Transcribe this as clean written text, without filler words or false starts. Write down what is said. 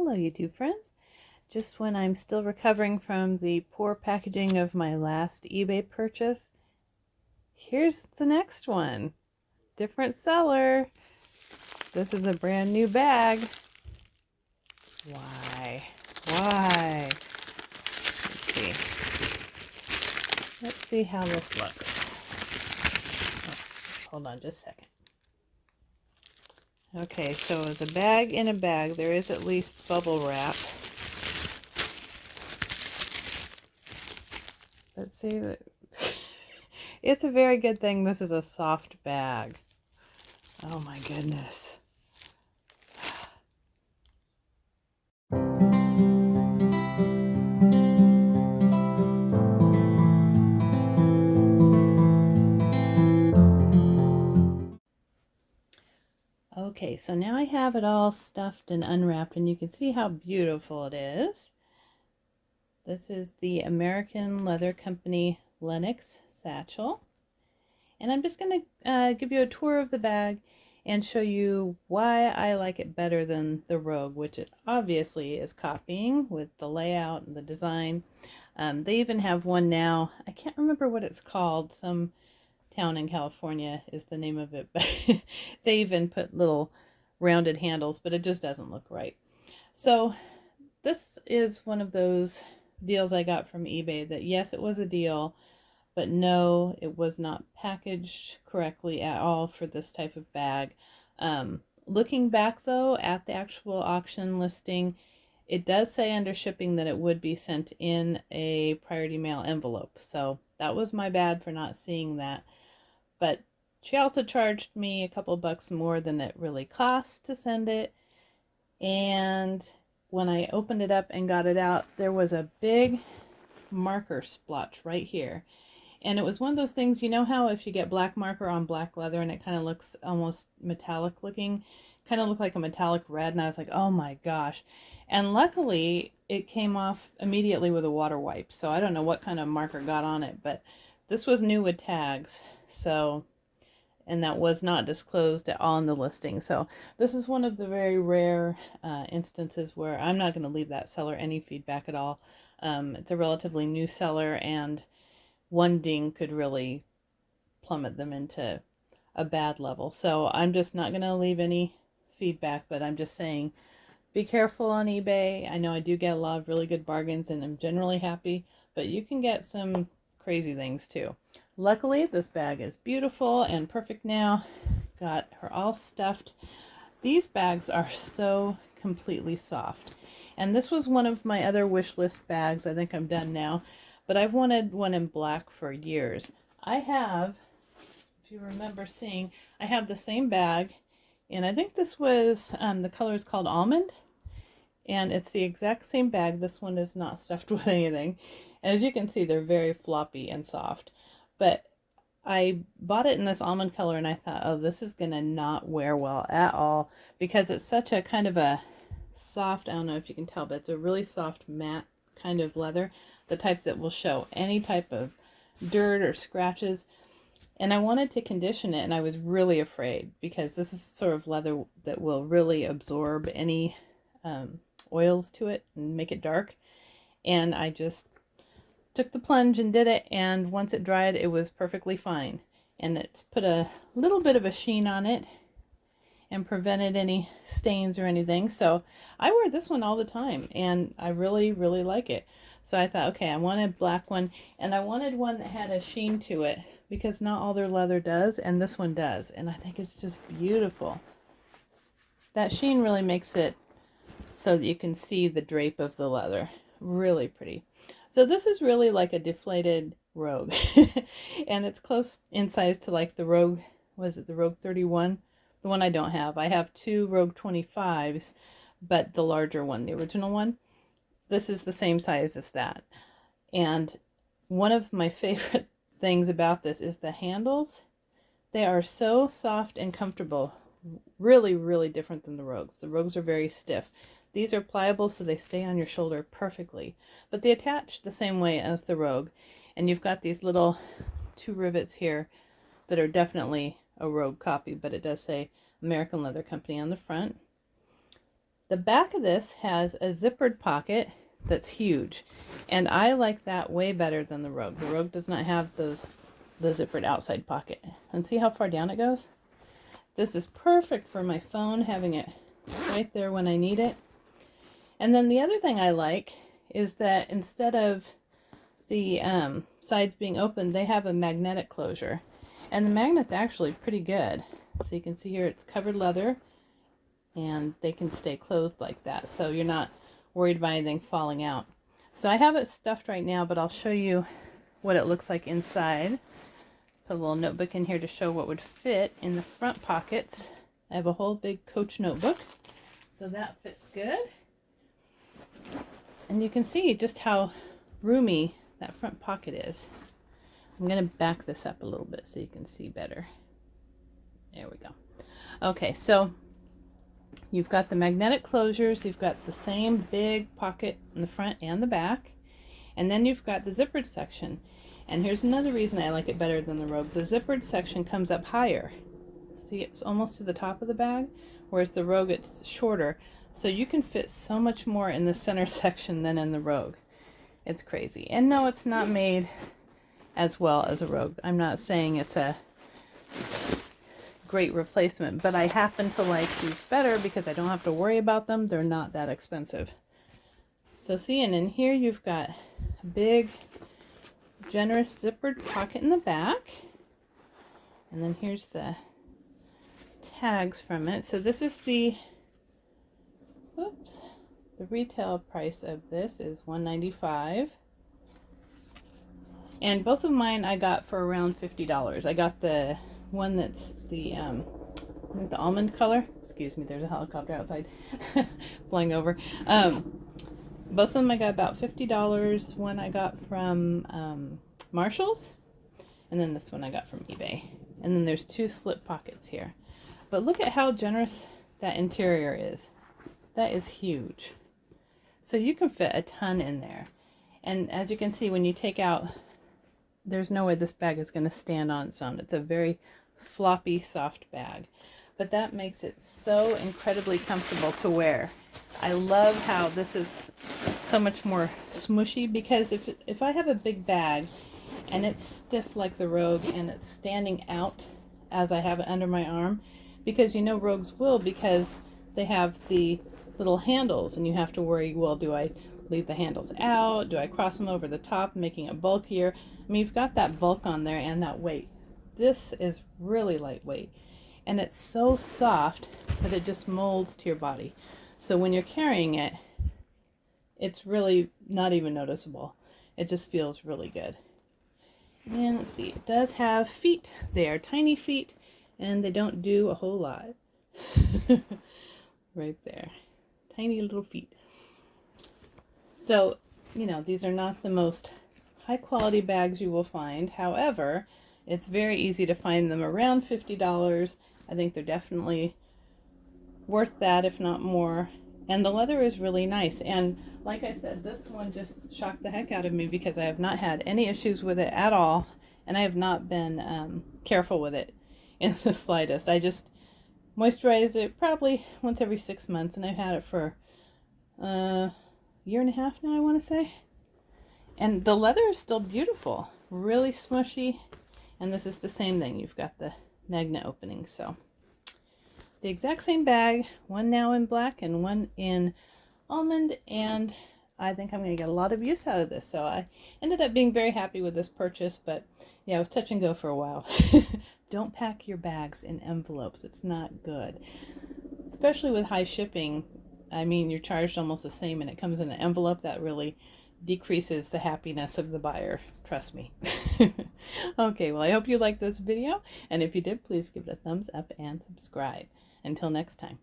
Hello YouTube friends. Just when I'm still recovering from the poor packaging of my last eBay purchase, here's the next one. Different seller. This is a brand new bag. Why? Let's see how this looks. Oh, hold on just a second. Okay, so it's a bag in a bag. There is at least bubble wrap. Let's see. It's a very good thing this is a soft bag. Oh my goodness. Okay, so now I have it all stuffed and unwrapped, and you can see how beautiful it is. This is the American Leather Company Lenox satchel. And I'm just going to give you a tour of the bag and show you why I like it better than the Rogue, which it obviously is copying with the layout and the design. They even have one now. I can't remember what it's called. Some town in California is the name of it, but they even put little rounded handles, but it just doesn't look right. So this is one of those deals I got from eBay that, yes, it was a deal, but no, it was not packaged correctly at all for this type of bag. Looking back though at the actual auction listing, it does say under shipping that it would be sent in a priority mail envelope. So that was my bad for not seeing that. But she also charged me a couple bucks more than it really cost to send it. And when I opened it up and got it out, there was a big marker splotch right here. And it was one of those things, you know how if you get black marker on black leather and it kind of looks almost metallic looking, kind of looked like a metallic red, and I was like, oh my gosh. And luckily it came off immediately with a water wipe, so I don't know what kind of marker got on it, but this was new with tags, so, and that was not disclosed at all in the listing. So this is one of the very rare instances where I'm not going to leave that seller any feedback at all. It's a relatively new seller, and one ding could really plummet them into a bad level. So I'm just not going to leave any feedback, but I'm just saying be careful on eBay. I know I do get a lot of really good bargains and I'm generally happy, but you can get some crazy things too. Luckily, this bag is beautiful and perfect now. Got her all stuffed. These bags are so completely soft. And this was one of my other wish list bags. I think I'm done now. But I've wanted one in black for years. I have, if you remember seeing, I have the same bag, and I think this was, the color is called Almond, and it's the exact same bag. This one is not stuffed with anything. And as you can see, they're very floppy and soft. But I bought it in this almond color, and I thought, oh, this is going to not wear well at all, because it's such a kind of a soft, I don't know if you can tell, but it's a really soft matte kind of leather, the type that will show any type of dirt or scratches. And I wanted to condition it, and I was really afraid, because this is sort of leather that will really absorb any oils to it and make it dark. And I just took the plunge and did it, and once it dried, it was perfectly fine. And it's put a little bit of a sheen on it and prevented any stains or anything. So I wear this one all the time, and I really, really like it. So I thought, okay, I wanted a black one, and I wanted one that had a sheen to it, because not all their leather does, and this one does. And I think it's just beautiful. That sheen really makes it so that you can see the drape of the leather. Really pretty. So this is really like a deflated Rogue. And it's close in size to like the Rogue, was it the Rogue 31? The one I don't have. I have two Rogue 25s, but the larger one, the original one, this is the same size as that. And one of my favorite things about this is the handles. They are so soft and comfortable. Really, really different than the Rogues. The Rogues are very stiff. These are pliable, so they stay on your shoulder perfectly. But they attach the same way as the Rogue. And you've got these little 2 rivets here that are definitely a Rogue copy, but it does say American Leather Company on the front. The back of this has a zippered pocket that's huge, and I like that way better than the Rogue. The Rogue does not have the zippered outside pocket. And see how far down it goes? This is perfect for my phone, having it right there when I need it. And then the other thing I like is that instead of the sides being open, they have a magnetic closure. And the magnet's actually pretty good. So you can see here it's covered leather, and they can stay closed like that. So you're not worried about anything falling out. So I have it stuffed right now, but I'll show you what it looks like inside. Put a little notebook in here to show what would fit in the front pockets. I have a whole big Coach notebook, so that fits good. And you can see just how roomy that front pocket is. I'm going to back this up a little bit so you can see better. There we go. Okay, so you've got the magnetic closures, you've got the same big pocket in the front and the back, and then you've got the zippered section. And here's another reason I like it better than the Rogue. The zippered section comes up higher. See, it's almost to the top of the bag, whereas the Rogue, it's shorter. So you can fit so much more in the center section than in the Rogue. It's crazy. And no, it's not made as well as a Rogue. I'm not saying it's a great replacement, but I happen to like these better because I don't have to worry about them. They're not that expensive. So see, and in here you've got a big, generous zippered pocket in the back. And then here's the tags from it. So this is the retail price of this is $195. And both of mine I got for around $50. I got the one that's the almond color. Excuse me, there's a helicopter outside flying over. Both of them I got about $50. One I got from Marshall's, and then this one I got from eBay. And then there's two slip pockets here. But look at how generous that interior is. That is huge. So you can fit a ton in there. And as you can see, when you take out, there's no way this bag is going to stand on its own. It's a very floppy, soft bag. But that makes it so incredibly comfortable to wear. I love how this is so much more smushy, because if I have a big bag and it's stiff like the Rogue and it's standing out as I have it under my arm, because you know Rogues will, because they have the little handles and you have to worry, well, do I leave the handles out? Do I cross them over the top, making it bulkier? I mean, you've got that bulk on there and that weight. This is really lightweight, and it's so soft that it just molds to your body. So when you're carrying it, it's really not even noticeable. It just feels really good. And let's see, it does have feet. They are tiny feet, and they don't do a whole lot. Right there. Tiny little feet. So, you know, these are not the most high quality bags you will find. However, it's very easy to find them around $50. I think they're definitely worth that, if not more. And the leather is really nice. And like I said, this one just shocked the heck out of me because I have not had any issues with it at all. And I have not been careful with it in the slightest. I just moisturize it probably once every 6 months. And I've had it for a year and a half now, I want to say. And the leather is still beautiful. Really smushy. And this is the same thing. You've got the magnet opening. So the exact same bag, one now in black and one in almond, and I think I'm going to get a lot of use out of this. So I ended up being very happy with this purchase, but yeah, it was touch and go for a while. Don't pack your bags in envelopes. It's not good. Especially with high shipping. I mean, you're charged almost the same and it comes in an envelope. That really decreases the happiness of the buyer. Trust me. Okay, well, I hope you liked this video, and if you did, please give it a thumbs up and subscribe. Until next time.